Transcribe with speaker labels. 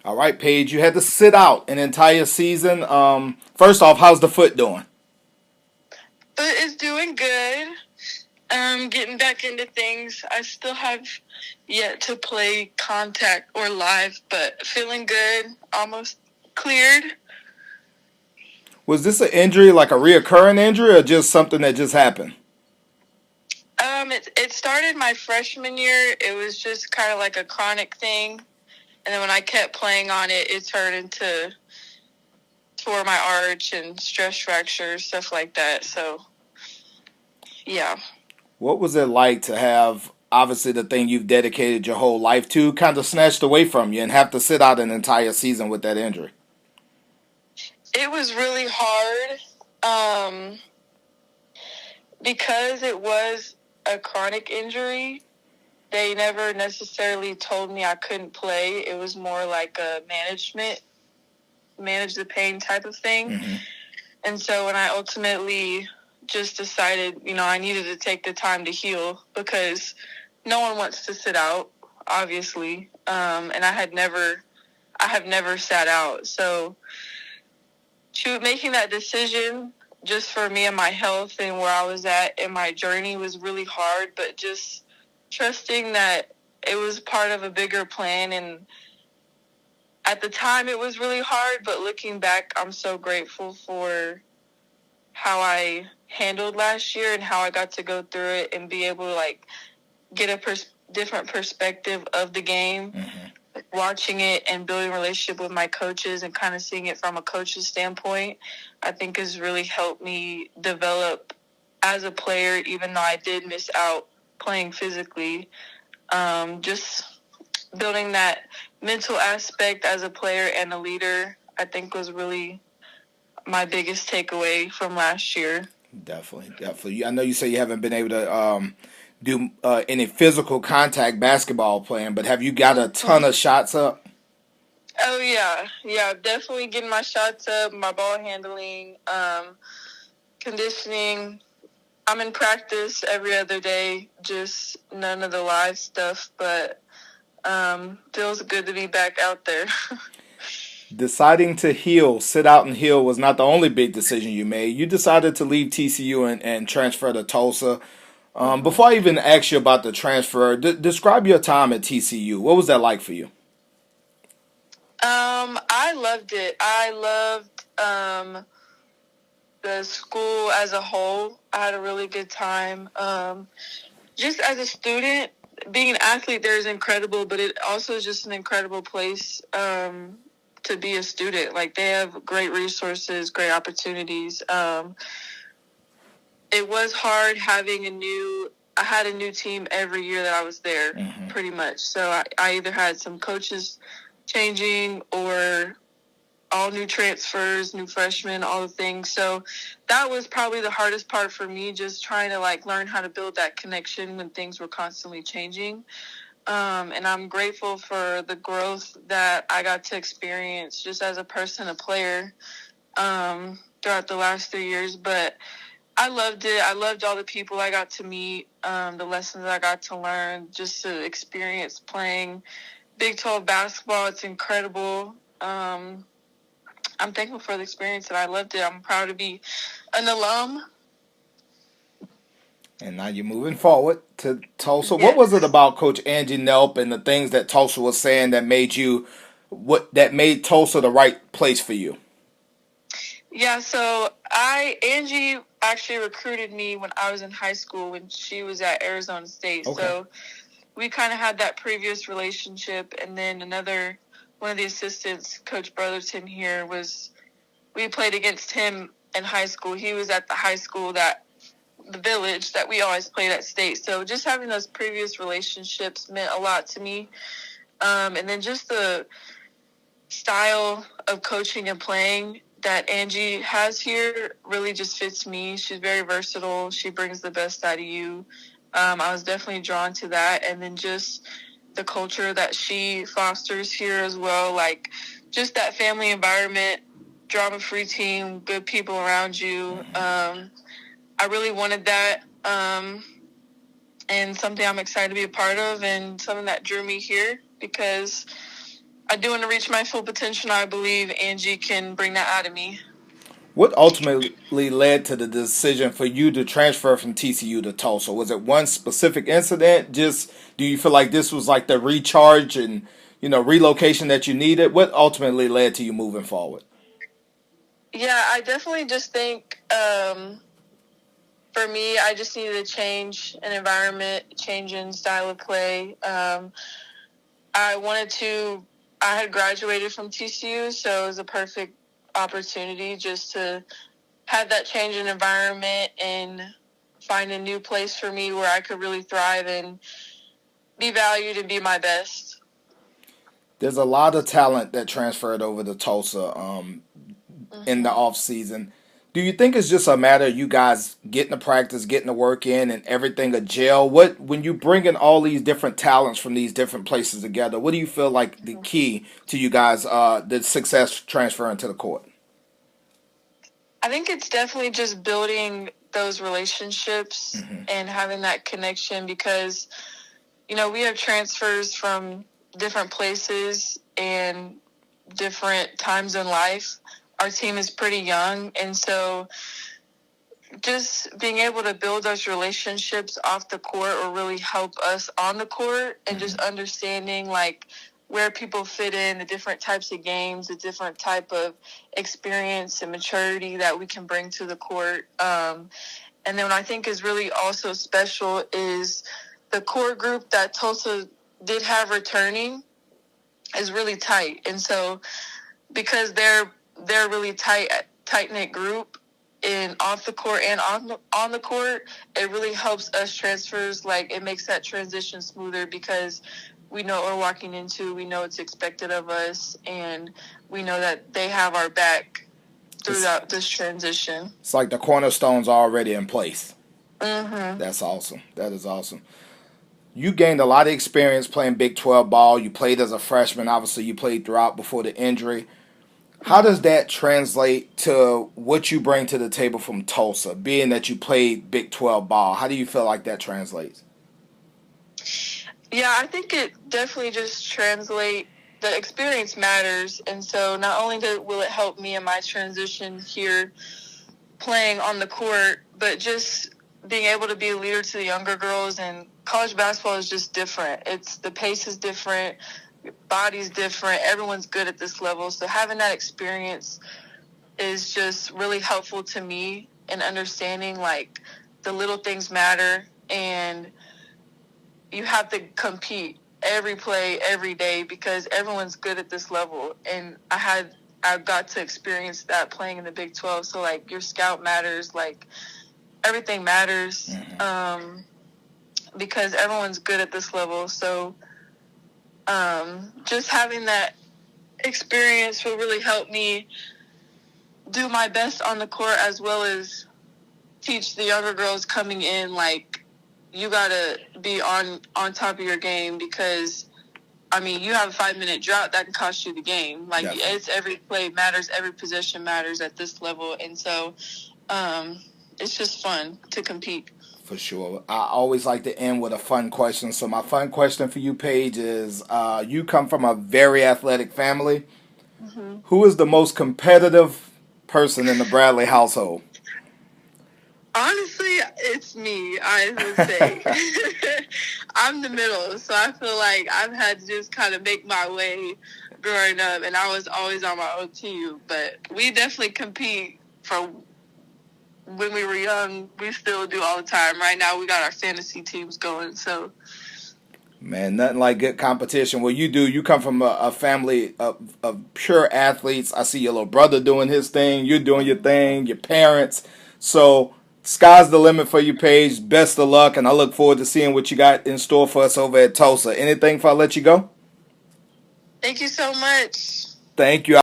Speaker 1: All right, Paige, you had to sit out an entire season. First off, how's the foot doing?
Speaker 2: But it's doing good. Getting back into things. I still have yet to play contact or live, but feeling good. Almost cleared.
Speaker 1: Was this an injury, like a reoccurring injury, or just something that just happened?
Speaker 2: It started my freshman year. It was just kind of like a chronic thing, and then when I kept playing on it, it turned into tore my arch and stress fractures, stuff like that. So yeah.
Speaker 1: What was it like to have, obviously, the thing you've dedicated your whole life to kind of snatched away from you and have to sit out an entire season with that injury?
Speaker 2: It was really hard because it was a chronic injury. They never necessarily told me I couldn't play. It was more like a manage the pain type of thing.
Speaker 1: Mm-hmm.
Speaker 2: And so when I ultimately just decided, I needed to take the time to heal because no one wants to sit out, obviously. And I have never sat out. So making that decision just for me and my health and where I was at in my journey was really hard, but just trusting that it was part of a bigger plan. And at the time it was really hard, but looking back, I'm so grateful for how I handled last year and how I got to go through it and be able to get a different perspective of the game.
Speaker 1: Mm-hmm.
Speaker 2: Watching it and building a relationship with my coaches and kind of seeing it from a coach's standpoint, I think has really helped me develop as a player, even though I did miss out playing physically. Just building that mental aspect as a player and a leader, I think was really my biggest takeaway from last year.
Speaker 1: Definitely. I know you say you haven't been able to do any physical contact basketball playing, but have you got a ton of shots up?
Speaker 2: Oh yeah, definitely getting my shots up, my ball handling, conditioning. I'm in practice every other day, just none of the live stuff, but feels good to be back out there.
Speaker 1: Deciding to heal, sit out and heal was not the only big decision you made. You decided to leave TCU and transfer to Tulsa. Before I even ask you about the transfer, describe your time at TCU. What was that like for you?
Speaker 2: I loved it. I loved the school as a whole. I had a really good time. Just as a student, being an athlete there is incredible, but it also is just an incredible place to be a student. Like, they have great resources, great opportunities. It was hard having I had a new team every year that I was there,
Speaker 1: Mm-hmm.
Speaker 2: pretty much. So I either had some coaches changing or all new transfers, new freshmen, all the things. So that was probably the hardest part for me, just trying to learn how to build that connection when things were constantly changing. And I'm grateful for the growth that I got to experience just as a person, a player, throughout the last 3 years. But I loved it. I loved all the people I got to meet, the lessons I got to learn, just to experience playing Big 12 basketball. It's incredible. I'm thankful for the experience and I loved it. I'm proud to be an alum.
Speaker 1: And now you're moving forward to Tulsa. What was it
Speaker 2: Yes.
Speaker 1: about Coach Angie Nelp and the things that Tulsa was saying that made Tulsa the right place for you?
Speaker 2: Yeah, so Angie actually recruited me when I was in high school when she was at Arizona State.
Speaker 1: Okay.
Speaker 2: So we kind of had that previous relationship. And then one of the assistants, Coach Brotherton here, we played against him in high school. He was at the village that we always played at state. So just having those previous relationships meant a lot to me. And then just the style of coaching and playing that Angie has here really just fits me. She's very versatile. She brings the best out of you. I was definitely drawn to that. And then just the culture that she fosters here as well, just that family environment, drama-free team, good people around you. I really wanted that, and something I'm excited to be a part of, and something that drew me here because I do want to reach my full potential. I believe Angie can bring that out of me.
Speaker 1: What ultimately led to the decision for you to transfer from TCU to Tulsa? Was it one specific incident? Just do you feel like this was like the recharge and relocation that you needed? What ultimately led to you moving forward?
Speaker 2: Yeah, I definitely just think for me, I just needed a change in environment, change in style of play. I had graduated from TCU, so it was a perfect opportunity just to have that change in environment and find a new place for me where I could really thrive and be valued and be my best.
Speaker 1: There's a lot of talent that transferred over to Tulsa in the off season. Do you think it's just a matter of you guys getting the practice, getting the work in, and everything a gel? When you bring in all these different talents from these different places together, what do you feel like the key to you guys, the success transferring to the court?
Speaker 2: I think it's definitely just building those relationships and having that connection because, we have transfers from different places and different times in life. Our team is pretty young, and so just being able to build those relationships off the court will really help us on the court and just understanding like where people fit in, the different types of games, the different type of experience and maturity that we can bring to the court. And then what I think is really also special is the core group that Tulsa did have returning is really tight. And so because they're really tight-knit group in off the court and on the court, it really helps us transfers. Like it makes that transition smoother because we know what we're walking into, we know what's expected of us, and we know that they have our back throughout this transition.
Speaker 1: It's like the cornerstones are already in place.
Speaker 2: Mm-hmm.
Speaker 1: That's awesome. That is awesome. You gained a lot of experience playing Big 12 ball. You played as a freshman. Obviously, you played throughout before the injury. How does that translate to what you bring to the table from Tulsa, being that you played Big 12 ball? How do you feel like that translates?
Speaker 2: Yeah, I think it definitely just translates. The experience matters, and so not only will it help me in my transition here playing on the court, but just being able to be a leader to the younger girls. And college basketball is just different. The pace is different, body's different, everyone's good at this level. So having that experience is just really helpful to me in understanding like the little things matter and you have to compete every play, every day because everyone's good at this level. And I got to experience that playing in the Big 12. So like your scout matters, like everything matters because everyone's good at this level. So just having that experience will really help me do my best on the court as well as teach the younger girls coming in, like, you got to be on top of your game because, I mean, you have a 5-minute drought that can cost you the game. Like, it's every play matters, every possession matters at this level. And so it's just fun to compete.
Speaker 1: For sure. I always like to end with a fun question. So my fun question for you, Paige, is you come from a very athletic family. Mm-hmm. Who is the most competitive person in the Bradley household?
Speaker 2: Honestly, it's me, I would say. I'm the middle, so I feel like I've had to just kind of make my way growing up, and I was always on my own team. But we definitely compete from when we were young. We still do all the time. Right now, we got our fantasy teams going, so.
Speaker 1: Man, nothing like good competition. Well, you come from a family of pure athletes. I see your little brother doing his thing. You're doing your thing, your parents. So sky's the limit for you, Paige. Best of luck, and I look forward to seeing what you got in store for us over at Tulsa. Anything before I let you go?
Speaker 2: Thank you so much.
Speaker 1: Thank you.